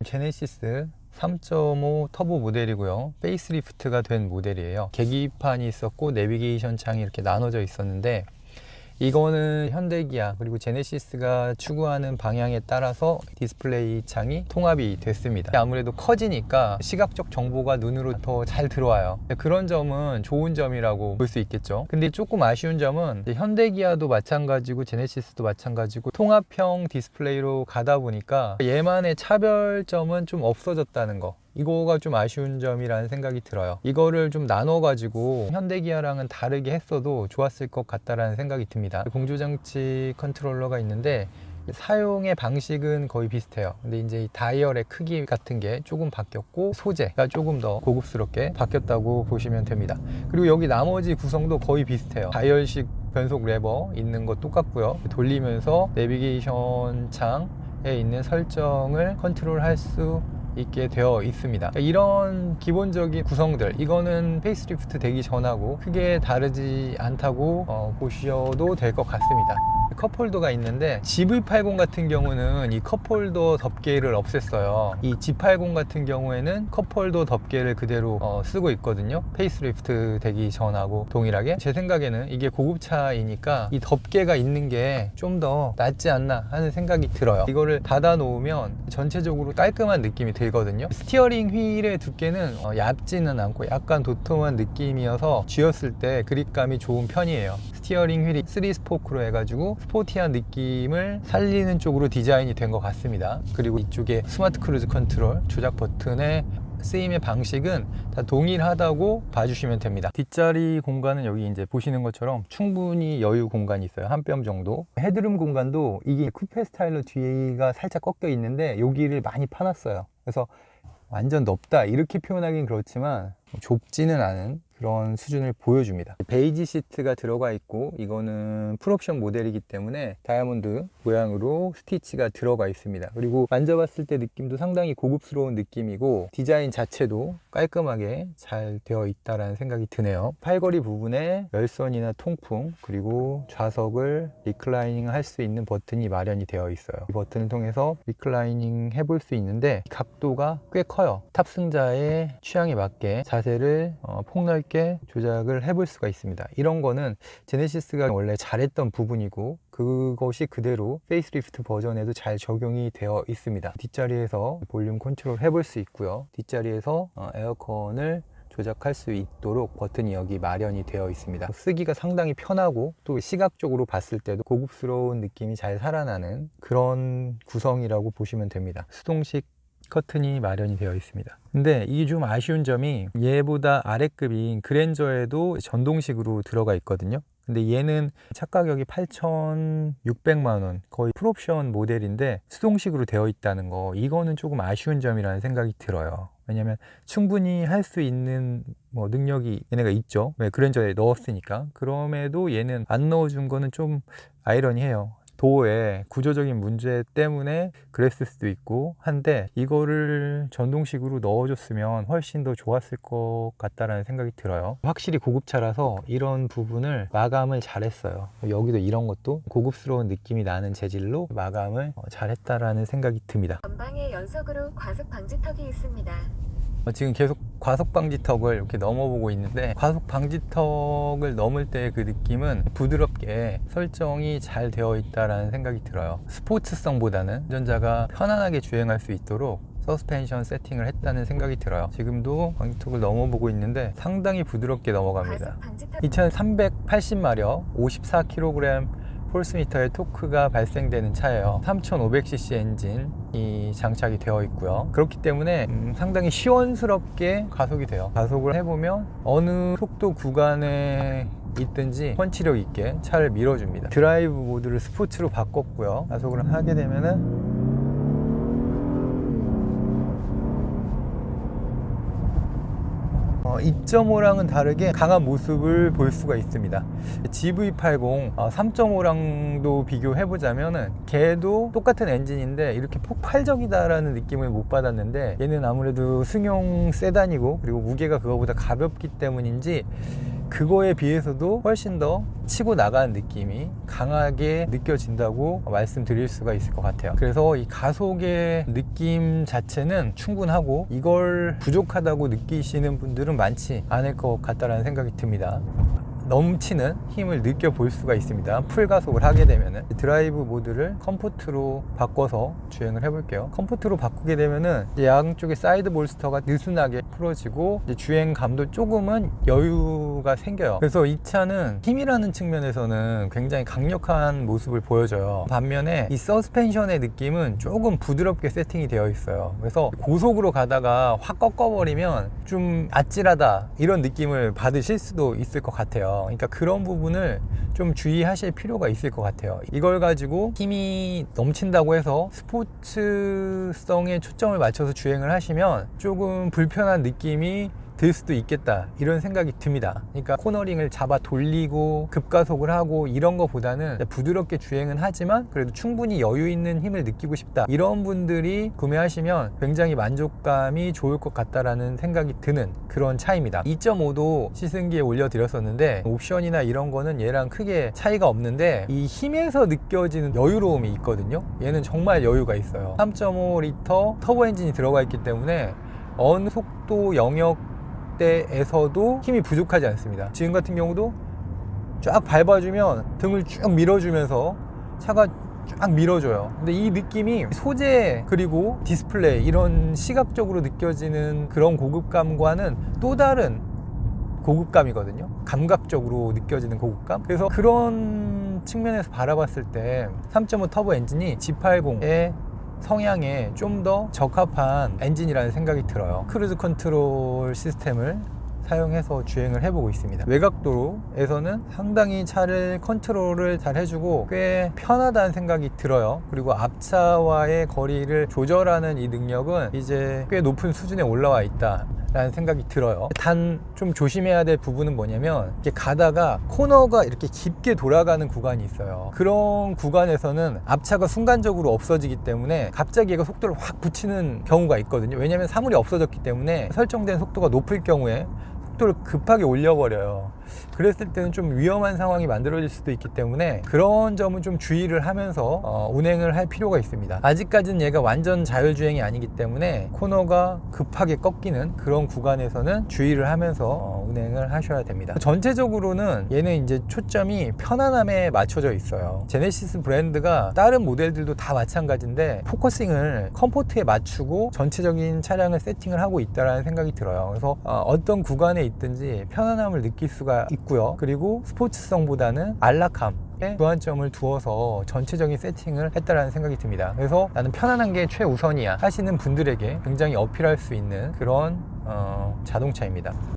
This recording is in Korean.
제네시스 3.5 터보 모델이고요. 페이스리프트가 된 모델이에요. 계기판이 있었고 내비게이션 창이 이렇게 나눠져 있었는데, 이거는 현대기아 그리고 제네시스가 추구하는 방향에 따라서 디스플레이 창이 통합이 됐습니다. 아무래도 커지니까 시각적 정보가 눈으로 더 잘 들어와요. 그런 점은 좋은 점이라고 볼 수 있겠죠. 근데 조금 아쉬운 점은 현대기아도 마찬가지고 제네시스도 마찬가지고 통합형 디스플레이로 가다 보니까 얘만의 차별점은 좀 없어졌다는 거, 이거가 좀 아쉬운 점이라는 생각이 들어요. 이거를 좀 나눠 가지고 현대기아랑은 다르게 했어도 좋았을 것 같다라는 생각이 듭니다. 공조장치 컨트롤러가 있는데 사용의 방식은 거의 비슷해요. 근데 이제 이 다이얼의 크기 같은 게 조금 바뀌었고 소재가 조금 더 고급스럽게 바뀌었다고 보시면 됩니다. 그리고 여기 나머지 구성도 거의 비슷해요. 다이얼식 변속 레버 있는 거 똑같고요. 돌리면서 내비게이션 창에 있는 설정을 컨트롤할 수 있게 되어 있습니다. 이런 기본적인 구성들, 이거는 페이스리프트 되기 전하고 크게 다르지 않다고 보셔도 될 것 같습니다. 컵홀더가 있는데 GV80 같은 경우는 이 컵홀더 덮개를 없앴어요. 이 G80 같은 경우에는 컵홀더 덮개를 그대로 쓰고 있거든요. 페이스리프트 되기 전하고 동일하게. 제 생각에는 이게 고급차이니까 이 덮개가 있는 게 좀 더 낫지 않나 하는 생각이 들어요. 이거를 닫아 놓으면 전체적으로 깔끔한 느낌이 들거든요. 스티어링 휠의 두께는 얇지는 않고 약간 도톰한 느낌이어서 쥐었을 때 그립감이 좋은 편이에요. 스티어링 휠이 3스포크로 해가지고 스포티한 느낌을 살리는 쪽으로 디자인이 된 것 같습니다. 그리고 이쪽에 스마트 크루즈 컨트롤 조작 버튼의 쓰임의 방식은 다 동일하다고 봐주시면 됩니다. 뒷자리 공간은 여기 이제 보시는 것처럼 충분히 여유 공간이 있어요. 한 뼘 정도. 헤드룸 공간도 이게 쿠페 스타일로 뒤가 살짝 꺾여 있는데 여기를 많이 파놨어요. 그래서 완전 넓다 이렇게 표현하긴 그렇지만 좁지는 않은 그런 수준을 보여줍니다. 베이지 시트가 들어가 있고 이거는 풀옵션 모델이기 때문에 다이아몬드 모양으로 스티치가 들어가 있습니다. 그리고 만져봤을 때 느낌도 상당히 고급스러운 느낌이고 디자인 자체도 깔끔하게 잘 되어 있다라는 생각이 드네요. 팔걸이 부분에 열선이나 통풍 그리고 좌석을 리클라이닝 할 수 있는 버튼이 마련이 되어 있어요. 이 버튼을 통해서 리클라이닝 해볼 수 있는데 각도가 꽤 커요. 탑승자의 취향에 맞게 자세를 폭넓게 조작을 해볼 수가 있습니다. 이런 거는 제네시스가 원래 잘했던 부분이고 그것이 그대로 페이스리프트 버전에도 잘 적용이 되어 있습니다. 뒷자리에서 볼륨 컨트롤 해볼 수 있고요. 뒷자리에서 에어컨을 조작할 수 있도록 버튼이 여기 마련이 되어 있습니다. 쓰기가 상당히 편하고 또 시각적으로 봤을 때도 고급스러운 느낌이 잘 살아나는 그런 구성이라고 보시면 됩니다. 수동식 커튼이 마련이 되어 있습니다. 근데 이게 좀 아쉬운 점이 얘보다 아래급인 그랜저에도 전동식으로 들어가 있거든요. 근데 얘는 차 가격이 8,600만 원, 거의 풀옵션 모델인데 수동식으로 되어 있다는 거, 이거는 조금 아쉬운 점이라는 생각이 들어요. 왜냐면 충분히 할 수 있는 능력이 얘네가 있죠. 왜 그랜저에 넣었으니까. 그럼에도 얘는 안 넣어준 거는 좀 아이러니해요. 도어에 구조적인 문제 때문에 그랬을 수도 있고 한데 이거를 전동식으로 넣어줬으면 훨씬 더 좋았을 것 같다라는 생각이 들어요. 확실히 고급차라서 이런 부분을 마감을 잘했어요. 여기도 이런 것도 고급스러운 느낌이 나는 재질로 마감을 잘했다라는 생각이 듭니다. 전방에 연석으로 과속 방지턱이 있습니다. 지금 계속 과속 방지턱을 이렇게 넘어보고 있는데 과속 방지턱을 넘을 때 그 느낌은 부드럽게 설정이 잘 되어 있다라는 생각이 들어요. 스포츠성보다는 운전자가 편안하게 주행할 수 있도록 서스펜션 세팅을 했다는 생각이 들어요. 지금도 방지턱을 넘어보고 있는데 상당히 부드럽게 넘어갑니다. 2380마력 54kg 폴스미터의 토크가 발생되는 차예요. 3500cc 엔진이 장착이 되어 있고요. 그렇기 때문에 상당히 시원스럽게 가속이 돼요. 가속을 해보면 어느 속도 구간에 있든지 펀치력 있게 차를 밀어줍니다. 드라이브 모드를 스포츠로 바꿨고요. 가속을 하게 되면은 2.5랑은 다르게 강한 모습을 볼 수가 있습니다. GV80 3.5랑도 비교해보자면은 걔도 똑같은 엔진인데 이렇게 폭발적이다라는 느낌을 못 받았는데 얘는 아무래도 승용 세단이고 그리고 무게가 그거보다 가볍기 때문인지 그거에 비해서도 훨씬 더 치고 나가는 느낌이 강하게 느껴진다고 말씀드릴 수가 있을 것 같아요. 그래서 이 가속의 느낌 자체는 충분하고 이걸 부족하다고 느끼시는 분들은 많지 않을 것 같다라는 생각이 듭니다. 넘치는 힘을 느껴볼 수가 있습니다. 풀가속을 하게 되면은. 드라이브 모드를 컴포트로 바꿔서 주행을 해볼게요. 컴포트로 바꾸게 되면은 이제 양쪽에 사이드 볼스터가 느슨하게 풀어지고 이제 주행감도 조금은 여유가 생겨요. 그래서 이 차는 힘이라는 측면에서는 굉장히 강력한 모습을 보여줘요. 반면에 이 서스펜션의 느낌은 조금 부드럽게 세팅이 되어 있어요. 그래서 고속으로 가다가 확 꺾어버리면 좀 아찔하다 이런 느낌을 받으실 수도 있을 것 같아요. 그러니까 그런 부분을 좀 주의하실 필요가 있을 것 같아요. 이걸 가지고 힘이 넘친다고 해서 스포츠성에 초점을 맞춰서 주행을 하시면 조금 불편한 느낌이 들 수도 있겠다 이런 생각이 듭니다. 그러니까 코너링을 잡아 돌리고 급가속을 하고 이런 거보다는 부드럽게 주행은 하지만 그래도 충분히 여유 있는 힘을 느끼고 싶다 이런 분들이 구매하시면 굉장히 만족감이 좋을 것 같다라는 생각이 드는 그런 차입니다. 2.5도 시승기에 올려드렸었는데 옵션이나 이런 거는 얘랑 크게 차이가 없는데 이 힘에서 느껴지는 여유로움이 있거든요. 얘는 정말 여유가 있어요. 3.5L 터보 엔진이 들어가 있기 때문에 어느 속도 영역 에서도 힘이 부족하지 않습니다. 지금 같은 경우도 쫙 밟아주면 등을 쭉 밀어주면서 차가 쫙 밀어줘요. 근데 이 느낌이 소재 그리고 디스플레이 이런 시각적으로 느껴지는 그런 고급감과는 또 다른 고급감이거든요. 감각적으로 느껴지는 고급감. 그래서 그런 측면에서 바라봤을 때 3.5 터보 엔진이 G80의 성향에 좀 더 적합한 엔진이라는 생각이 들어요. 크루즈 컨트롤 시스템을 사용해서 주행을 해보고 있습니다. 외곽도로에서는 상당히 차를 컨트롤을 잘 해주고 꽤 편하다는 생각이 들어요. 그리고 앞차와의 거리를 조절하는 이 능력은 이제 꽤 높은 수준에 올라와 있다 라는 생각이 들어요. 단 좀 조심해야 될 부분은 뭐냐면 이렇게 가다가 코너가 이렇게 깊게 돌아가는 구간이 있어요. 그런 구간에서는 앞차가 순간적으로 없어지기 때문에 갑자기 얘가 속도를 확 붙이는 경우가 있거든요. 왜냐하면 사물이 없어졌기 때문에 설정된 속도가 높을 경우에 속도를 급하게 올려버려요. 그랬을 때는 좀 위험한 상황이 만들어질 수도 있기 때문에 그런 점은 좀 주의를 하면서 운행을 할 필요가 있습니다. 아직까지는 얘가 완전 자율주행이 아니기 때문에 코너가 급하게 꺾이는 그런 구간에서는 주의를 하면서 운행을 하셔야 됩니다. 전체적으로는 얘는 이제 초점이 편안함에 맞춰져 있어요. 제네시스 브랜드가 다른 모델들도 다 마찬가지인데 포커싱을 컴포트에 맞추고 전체적인 차량을 세팅을 하고 있다는 생각이 들어요. 그래서 어떤 구간에 있든지 편안함을 느낄 수가 있고요. 그리고 스포츠성보다는 안락함에 주안점을 두어서 전체적인 세팅을 했다라는 생각이 듭니다. 그래서 나는 편안한 게 최우선이야 하시는 분들에게 굉장히 어필할 수 있는 그런 자동차입니다.